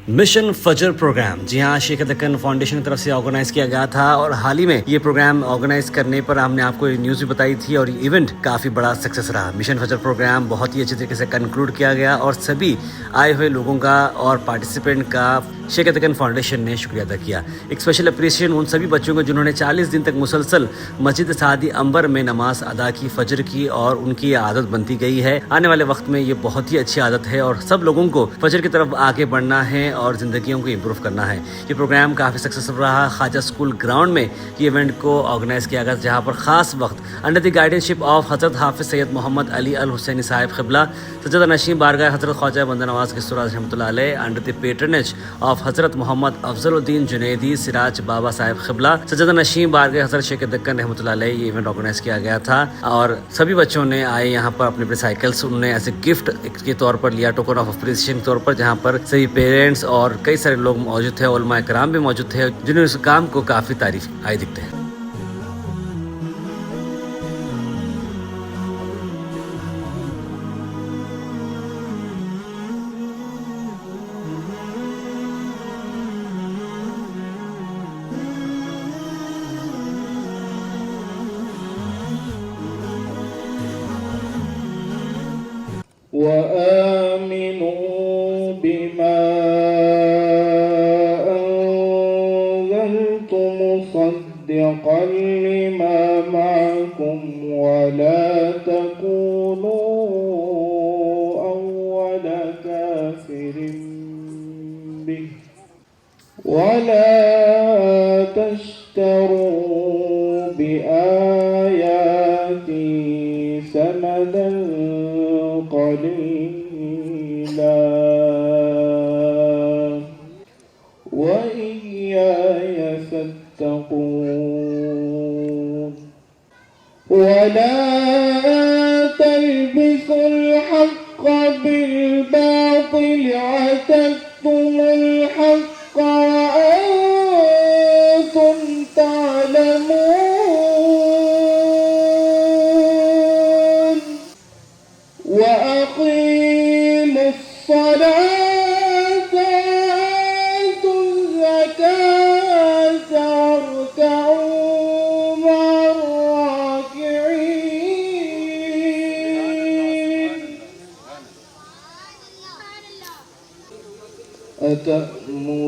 Mission فجر programme, جی ہاں، شیخ Deccan foundation کی طرف سے آرگنائز کیا گیا تھا اور حال ہی میں یہ پروگرام آرگنائز کرنے پر ہم نے آپ کو نیوز بھی بتائی تھی اور ایونٹ کافی بڑا سکسیس رہا۔ مشن فجر پروگرام بہت ہی اچھے طریقے سے کنکلوڈ کیا گیا اور سبھی آئے ہوئے لوگوں کا اور پارٹیسپینٹ کا شیخ دکن فاؤنڈیشن نے شکریہ ادا کیا۔ ایک اسپیشل اپریشین ان سبھی بچوں کو جنہوں نے 40 دن تک مسلسل مسجد سعدی عنبر میں نماز ادا کی، فجر کی، اور ان کی عادت بنتی گئی ہے۔ آنے والے وقت میں یہ بہت ہی اچھی عادت ہے اور سب لوگوں کو فجر کی طرف آگے بڑھنا ہے اور زندگیوں کو امپروو کرنا ہے۔ یہ پروگرام کافی سکسیسفل رہا۔ خواجہ اسکول گراؤنڈ میں یہ ایونٹ کو آرگنائز کیا گیا، جہاں پر خاص وقت under the guidance ship of حضرت حافظ سید محمد علی الحسینی صاحب قبلہ سجدہ نشین بارگاہ حضرت خواجہ بندہ نواز قصوراز رحمۃ اللہ علیہ، انڈر دی پیٹرنیج آف حضرت محمد افضل الدین جنیدی سراج بابا صاحب قبلہ سجدہ نشین بارگاہ حضرت شیخ دکن رحمۃ اللہ علیہ، یہ ایونٹ آرگنائز کیا گیا تھا اور سبھی بچوں نے آئے یہاں پر اپنے اپنے سائیکلس انہوں نے ایز اے گفٹ کے طور پر لیا، ٹوکن آف اپریشیشن کے طور پر، جہاں پر سبھی پیرنٹس اور کئی سارے لوگ موجود تھے، علماء کرام بھی موجود تھے جنہوں نے اس کام کو کافی تعریف آئے دکھتے ہیں۔ وآمنوا بما أنزلت مصدقا لما معكم ولا تكونوا أول كافر به ولا تشتروا بآياتي ثمنا قليلا وإياي فاتقون ولا تلبسوا الحق بالباطل وتكتموا الحق وأنتم تعلمون وأقيموا الصلاة وآتوا الزكاة واركعوا مع الراكعين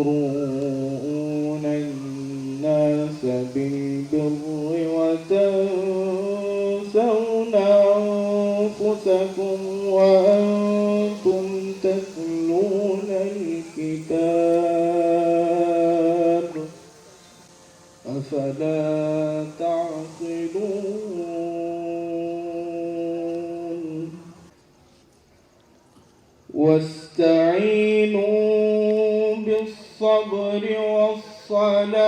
أتأمرون الناس بالبر وتنسون أنفسكم وأنتم تتلون الكتاب أفلا تعقلون واستعينوا بالصبر والصلاة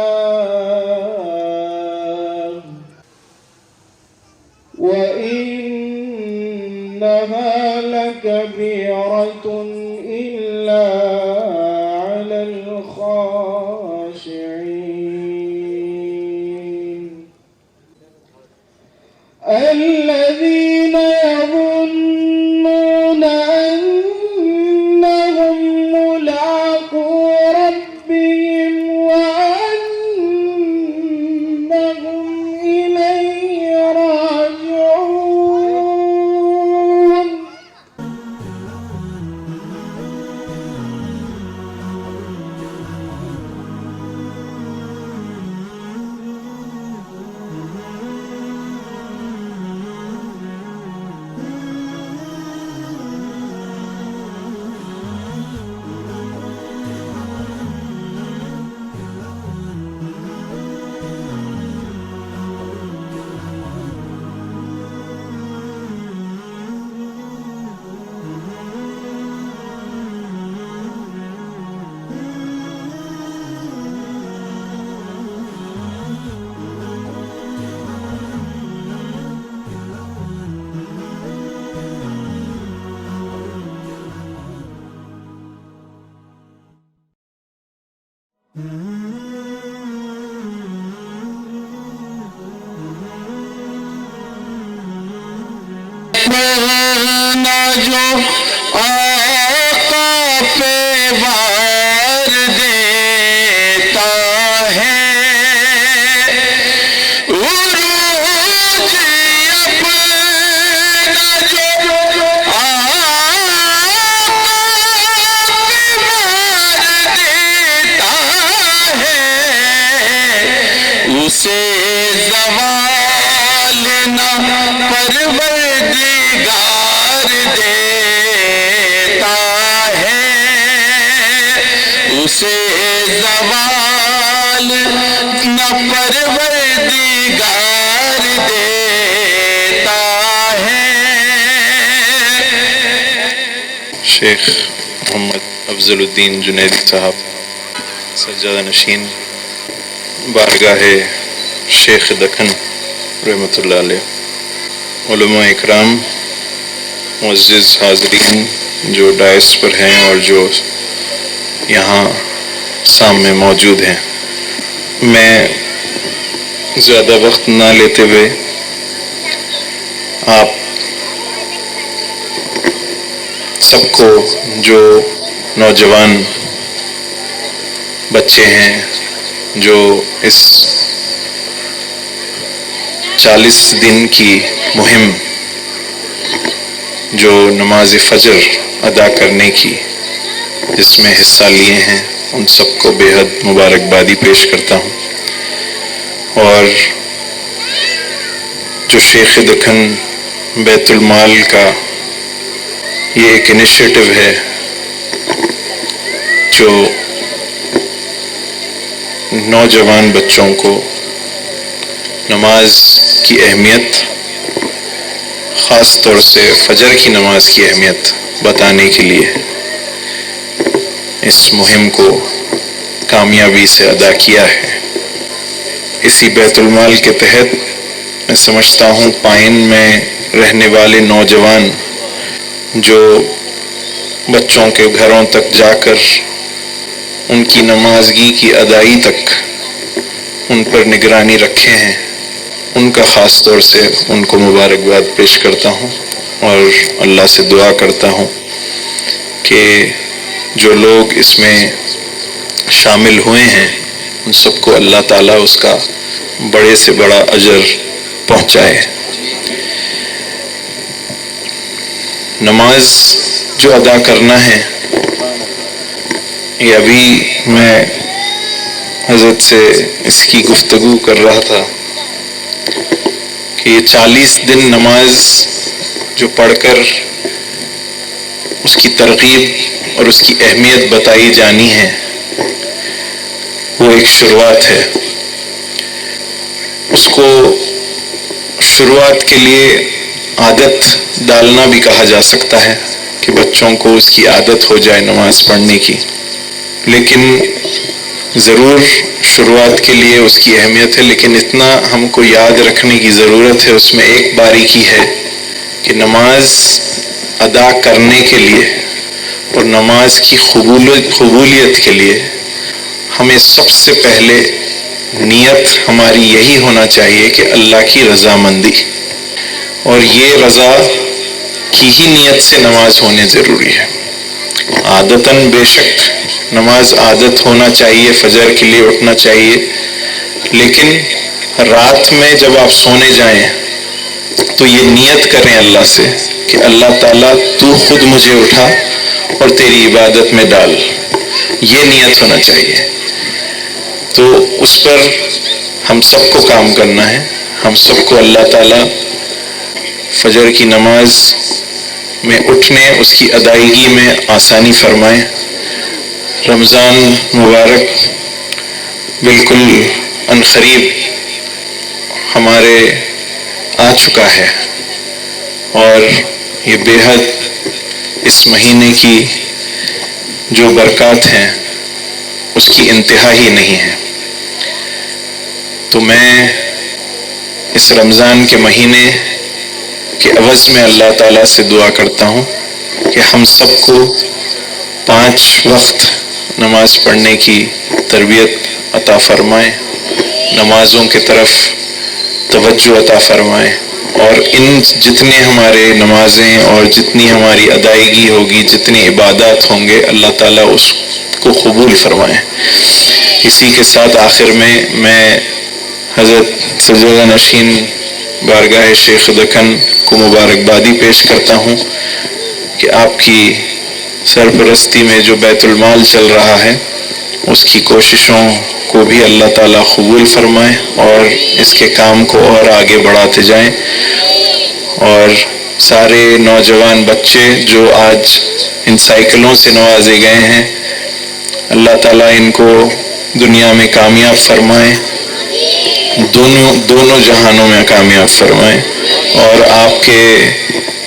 وإنها لكبيرة إلا على الخاشعين الذين يظنون أنهم ملاقو ربهم وأنهم إليه راجعون جو آقا پہ سے زوال نہ پروردگار دیتا ہے. شیخ محمد افضل الدین جنیدی صاحب سجادہ نشین بارگاہ شیخ دکن رحمۃ اللہ علیہ، علماء اکرام، معزز حاضرین جو ڈائس پر ہیں اور جو یہاں سامنے موجود ہیں، میں زیادہ وقت نہ لیتے ہوئے آپ سب کو جو نوجوان بچے ہیں جو اس 40 دن کی مہم جو نماز فجر ادا کرنے کی جس میں حصہ لیے ہیں، ان سب کو بے حد مبارکبادی پیش کرتا ہوں. اور جو شیخ دکن بیت المال کا یہ ایک انیشیٹو ہے جو نوجوان بچوں کو نماز کی اہمیت، خاص طور سے فجر کی نماز کی اہمیت بتانے کے لیے اس مہم کو کامیابی سے ادا کیا ہے. اسی بیت المال کے تحت میں سمجھتا ہوں پائن میں رہنے والے نوجوان جو بچوں کے گھروں تک جا کر ان کی نمازگی کی ادائیگی تک ان پر نگرانی رکھے ہیں، ان کا خاص طور سے ان کو مبارکباد پیش کرتا ہوں اور اللہ سے دعا کرتا ہوں کہ جو لوگ اس میں شامل ہوئے ہیں ان سب کو اللہ تعالیٰ اس کا بڑے سے بڑا اجر پہنچائے. نماز جو ادا کرنا ہے، یہ ابھی میں حضرت سے اس کی گفتگو کر رہا تھا کہ یہ 40 دن نماز جو پڑھ کر اس کی ترغیب اور اس کی اہمیت بتائی جانی ہے، وہ ایک شروعات ہے. اس کو شروعات کے لیے عادت ڈالنا بھی کہا جا سکتا ہے کہ بچوں کو اس کی عادت ہو جائے نماز پڑھنے کی، لیکن ضرور شروعات کے لیے اس کی اہمیت ہے. لیکن اتنا ہم کو یاد رکھنے کی ضرورت ہے، اس میں ایک باریکی ہے کہ نماز ادا کرنے کے لیے اور نماز کی قبولیت کے لیے ہمیں سب سے پہلے نیت ہماری یہی ہونا چاہیے کہ اللہ کی رضامندی، اور یہ رضا کی ہی نیت سے نماز ہونے ضروری ہے. عادتاً بے شک نماز عادت ہونا چاہیے، فجر کے لیے اٹھنا چاہیے، لیکن رات میں جب آپ سونے جائیں تو یہ نیت کریں اللہ سے کہ اللہ تعالیٰ تو خود مجھے اٹھا اور تیری عبادت میں ڈال، یہ نیت ہونا چاہیے. تو اس پر ہم سب کو کام کرنا ہے. ہم سب کو اللہ تعالیٰ فجر کی نماز میں اٹھنے، اس کی ادائیگی میں آسانی فرمائے. رمضان مبارک بالکل عنقریب ہمارے آ چکا ہے، اور یہ بے حد اس مہینے کی جو برکات ہیں اس کی انتہا ہی نہیں ہے. تو میں اس رمضان کے مہینے کے عوض میں اللہ تعالیٰ سے دعا کرتا ہوں کہ ہم سب کو 5 وقت نماز پڑھنے کی تربیت عطا فرمائے، نمازوں کی طرف توجہ عطا فرمائے، اور ان جتنے ہمارے نمازیں اور جتنی ہماری ادائیگی ہوگی، جتنی عبادات ہوں گے، اللہ تعالیٰ اس کو قبول فرمائے. اسی کے ساتھ آخر میں حضرت سجادہ نشین بارگاہ شیخ دکن کو مبارکبادی پیش کرتا ہوں کہ آپ کی سرپرستی میں جو بیت المال چل رہا ہے اس کی کوششوں کو بھی اللہ تعالیٰ قبول فرمائے اور اس کے کام کو اور آگے بڑھاتے جائیں. اور سارے نوجوان بچے جو آج ان سائیکلوں سے نوازے گئے ہیں، اللہ تعالیٰ ان کو دنیا میں کامیاب فرمائے، دونوں جہانوں میں کامیاب فرمائے، اور آپ کے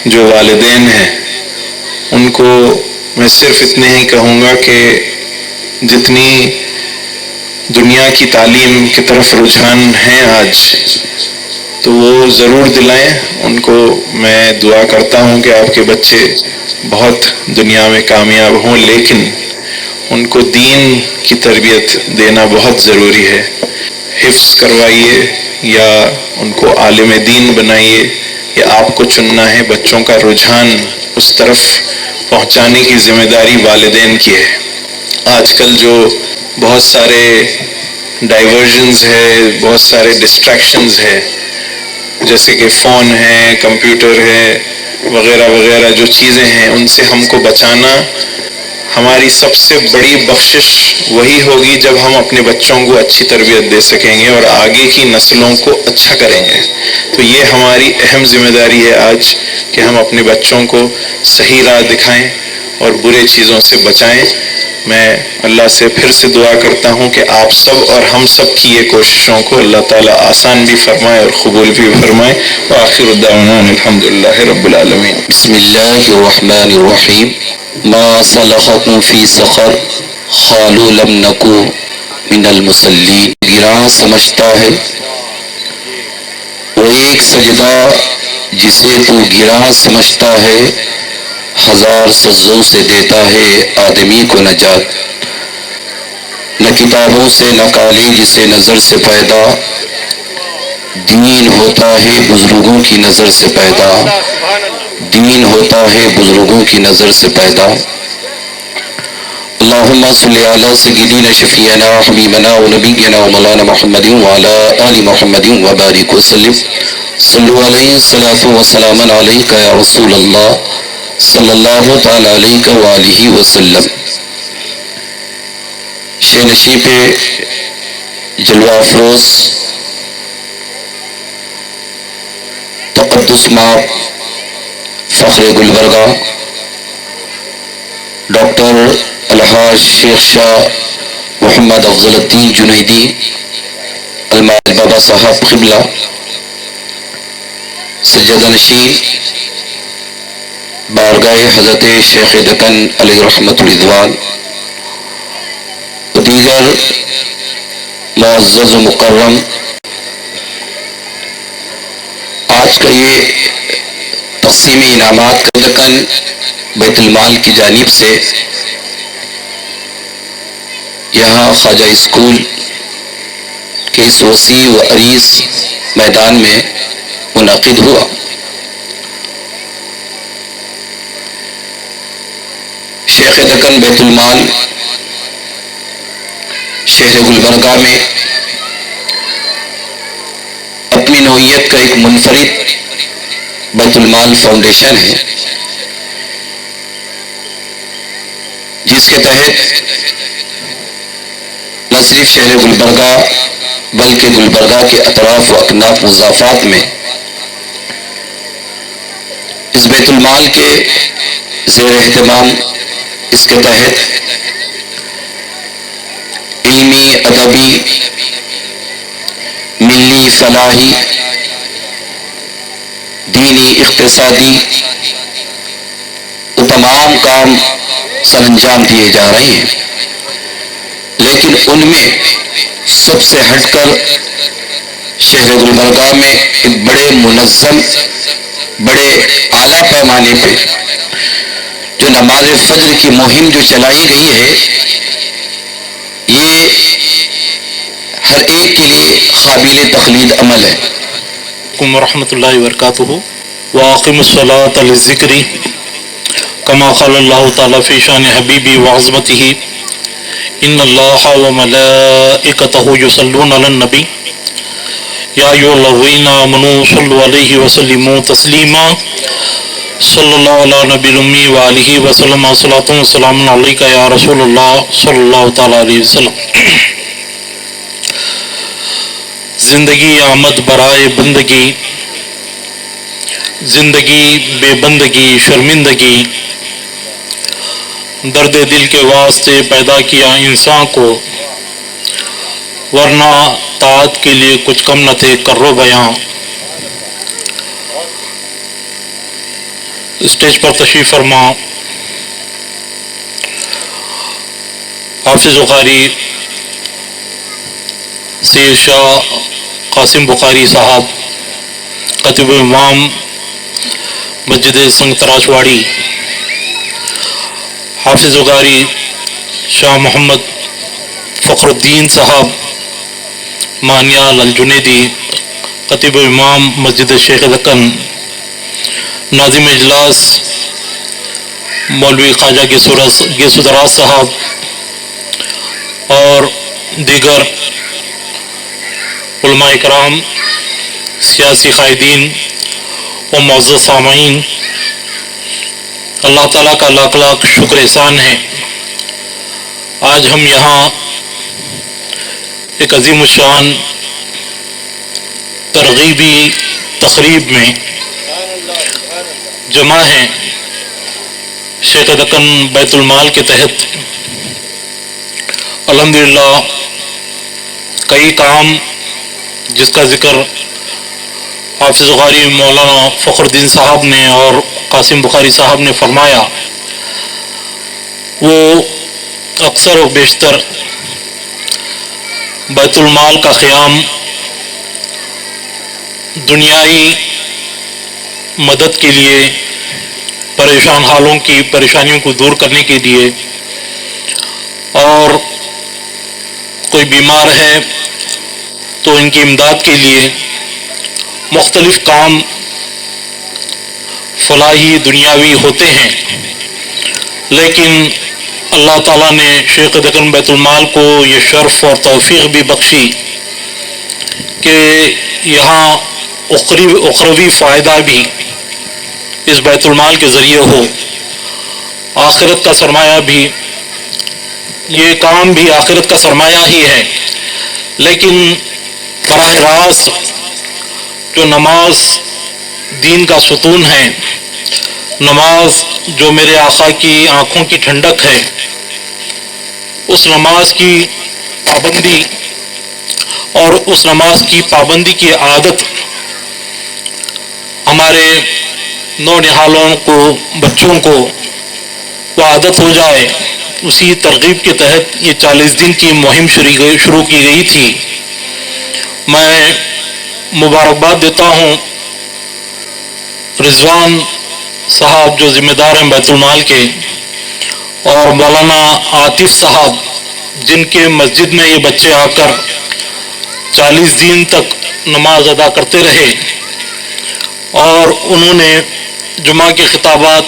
جو والدین ہیں ان کو میں صرف اتنے ہی کہوں گا کہ جتنی دنیا کی تعلیم کی طرف رجحان ہیں آج، تو وہ ضرور دلائیں ان کو۔ میں دعا کرتا ہوں کہ آپ کے بچے بہت دنیا میں کامیاب ہوں، لیکن ان کو دین کی تربیت دینا بہت ضروری ہے۔ حفظ کروائیے یا ان کو عالم دین بنائیے، یا آپ کو چننا ہے۔ بچوں کا رجحان اس طرف پہنچانے کی ذمہ داری والدین کی ہے۔ آج کل جو بہت سارے ڈائیورژنز ہے، بہت سارے ڈسٹریکشنز ہے، جیسے کہ فون ہے، کمپیوٹر ہے، وغیرہ وغیرہ جو چیزیں ہیں، ان سے ہم کو بچانا ہماری سب سے بڑی بخشش وہی ہوگی جب ہم اپنے بچوں کو اچھی تربیت دے سکیں گے اور آگے کی نسلوں کو اچھا کریں گے۔ تو یہ ہماری اہم ذمہ داری ہے آج کہ ہم اپنے بچوں کو صحیح راہ دکھائیں اور برے چیزوں سے بچائیں۔ میں اللہ سے پھر سے دعا کرتا ہوں کہ آپ سب اور ہم سب کی یہ کوششوں کو اللہ تعالیٰ آسان بھی فرمائے اور قبول بھی فرمائے۔ وآخر دعوانا الحمدللہ رب العالمین۔ بسم اللہ الرحمن الرحیم۔ ما صلحکم فی سقر قالوا لم نکو من المصلین۔ گراں سمجھتا ہے وہ ایک سجدہ جسے تو گراں سمجھتا ہے، ہزار سجدوں سے دیتا ہے آدمی کو نجات۔ نہ کتابوں سے نہ کالج سے نظر سے پیدا، دین ہوتا ہے بزرگوں کی نظر سے پیدا، دین ہوتا ہے بزرگوں کی نظر سے پیدا۔ اللہم صلی علی سیدنا شفیعنا حبیبنا و نبینا و مولانا محمد وعلی آل محمد وبارک وسلم۔ صلو علیہ الصلاۃ والسلام علیک یا رسول اللہ صلی اللہ تعالی علیہ وآلہ وسلم۔ شہ نشیب جلوہ افروز تقدس مآب فخر گلبرگہ ڈاکٹر الحاج شیخ شاہ محمد افضل الدین جنیدی المال بابا صاحب قبلہ، سجدہ نشین بارگاہ حضرت شیخ دکن علیہ رحمت الرضوان، دیگر معزز و مکرم، آج کا یہ تقسیم انعامات کا دکن بیت المال کی جانب سے یہاں خواجہ اسکول کے اس وسیع و عریض میدان میں منعقد ہوا۔ شیخ دکن بیت المال شہر گلبرگہ میں اپنی نوعیت کا ایک منفرد بیت المال فاؤنڈیشن ہے، جس کے تحت نہ صرف شہر گلبرگہ بلکہ گلبرگہ کے اطراف و اکناف مضافات میں اس بیت المال کے زیر اہتمام اس کے تحت علمی، ادبی، ملی، فلاحی، دینی، اقتصادی وہ تمام کام سر انجام دیے جا رہے ہیں، لیکن ان میں سب سے ہٹ کر شہر گلبرگہ میں ایک بڑے منظم، بڑے اعلیٰ پیمانے پہ جو نماز فجر کی مہم جو چلائی گئی ہے، یہ ہر ایک کے لیے قابل تقلید عمل ہے۔ ورحمۃ اللہ وبرکاتہ۔ وَأَقِمُوا الصَّلَاةَ لِلذِّكْرِ كما قال اللہ تعالیٰ فی شان حبیبی وعظمتہ ان اللہ وملائکتہ یصلون علی النبی یا ایھا الذین آمنوا صلوا علیہ وسلموا تسلیما صلی اللہ علی نبی الامی وآلہ وسلم صلاۃ وسلام علیک یا رسول اللہ صلی اللہ تعالیٰ علیہ وسلم۔ زندگی آمد برائے بندگی، زندگی بے بندگی شرمندگی، درد دل کے واسطے پیدا کیا انسان کو، ورنہ طاعت کے لیے کچھ کم نہ تھے کرو بیاں۔ اسٹیج پر تشریف فرما حافظ بخاری سید شاہ قاسم بخاری صاحب، خطیب امام مسجد سنگ تراش واڑی، حافظ بخاری شاہ محمد فخر الدین صاحب مانیال الجنیدی، خطیب امام مسجد شیخ دکن، ناظم اجلاس مولوی خواجہ گیسودراز صاحب اور دیگر علماء اکرام، سیاسی قائدین و معزز سامعین، اللہ تعالیٰ کا لاکھ لاکھ شکر احسان ہے۔ آج ہم یہاں ایک عظیم الشان ترغیبی تقریب میں جمع ہیں۔ شیخ دکن بیت المال کے تحت الحمدللہ کئی کام جس کا ذکر حافظ بخاری مولانا فخر الدین صاحب نے اور قاسم بخاری صاحب نے فرمایا، وہ اکثر و بیشتر بیت المال کا قیام دنیائی مدد کے لیے، پریشان حالوں کی پریشانیوں کو دور کرنے کے لیے، اور کوئی بیمار ہے تو ان کی امداد کے لیے مختلف کام فلاحی دنیاوی ہوتے ہیں، لیکن اللہ تعالیٰ نے شیخ دکن بیت المال کو یہ شرف اور توفیق بھی بخشی کہ یہاں اخروی فائدہ بھی اس بیت المال کے ذریعے ہو، آخرت کا سرمایہ بھی، یہ کام بھی آخرت کا سرمایہ ہی ہے، لیکن براہ راست جو نماز دین کا ستون ہے، نماز جو میرے آقا کی آنکھوں کی ٹھنڈک ہے، اس نماز کی پابندی اور اس نماز کی پابندی کی عادت ہمارے نونہالوں کو، بچوں کو وہ عادت ہو جائے، اسی ترغیب کے تحت یہ 40 دن کی مہم شروع کی گئی تھی۔ میں مبارکباد دیتا ہوں رضوان صاحب جو ذمہ دار ہیں بیت المال کے، اور مولانا عاطف صاحب جن کے مسجد میں یہ بچے آ کر 40 دن تک نماز ادا کرتے رہے، اور انہوں نے جمعہ کے خطابات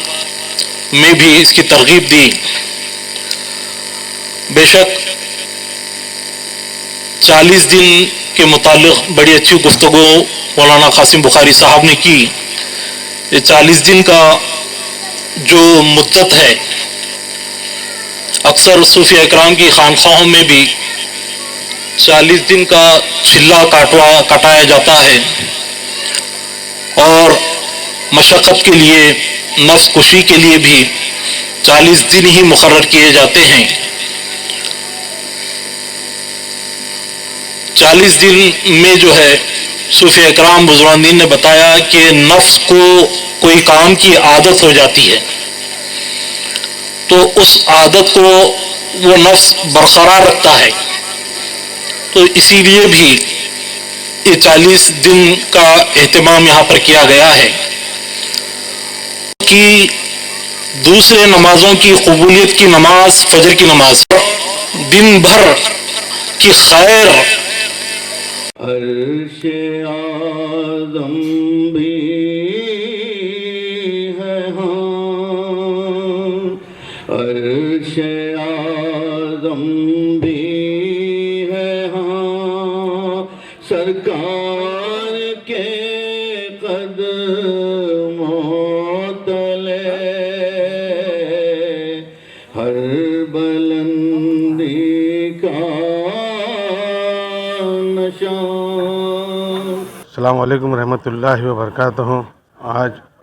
میں بھی اس کی ترغیب دی۔ بے شک 40 دن کے متعلق بڑی اچھی گفتگو مولانا قاسم بخاری صاحب نے کی۔ یہ 40 دن کا جو مدت ہے، اکثر صوفیہ اکرام کی خانقاہوں میں بھی 40 دن کا چلہ کٹایا جاتا ہے، اور مشقت کے لیے، نفس کشی کے لیے بھی 40 دن ہی مقرر کیے جاتے ہیں۔ 40 دن میں جو ہے صوفیہ اکرام بزرگان دین نے بتایا کہ نفس کو کوئی کام کی عادت ہو جاتی ہے، تو اس عادت کو وہ نفس برقرار رکھتا ہے، تو اسی لیے بھی یہ 40 دن کا اہتمام یہاں پر کیا گیا ہے کہ دوسرے نمازوں کی قبولیت کی نماز فجر کی نماز، دن بھر کی خیر، عرش اعظم بھی ہے ہاں، عرش اعظم بھی ہے ہاں، سرکار کے قدموں تلے ہر بلندی کا نشان۔ السلام علیکم ورحمۃ اللہ وبرکاتہ۔ آج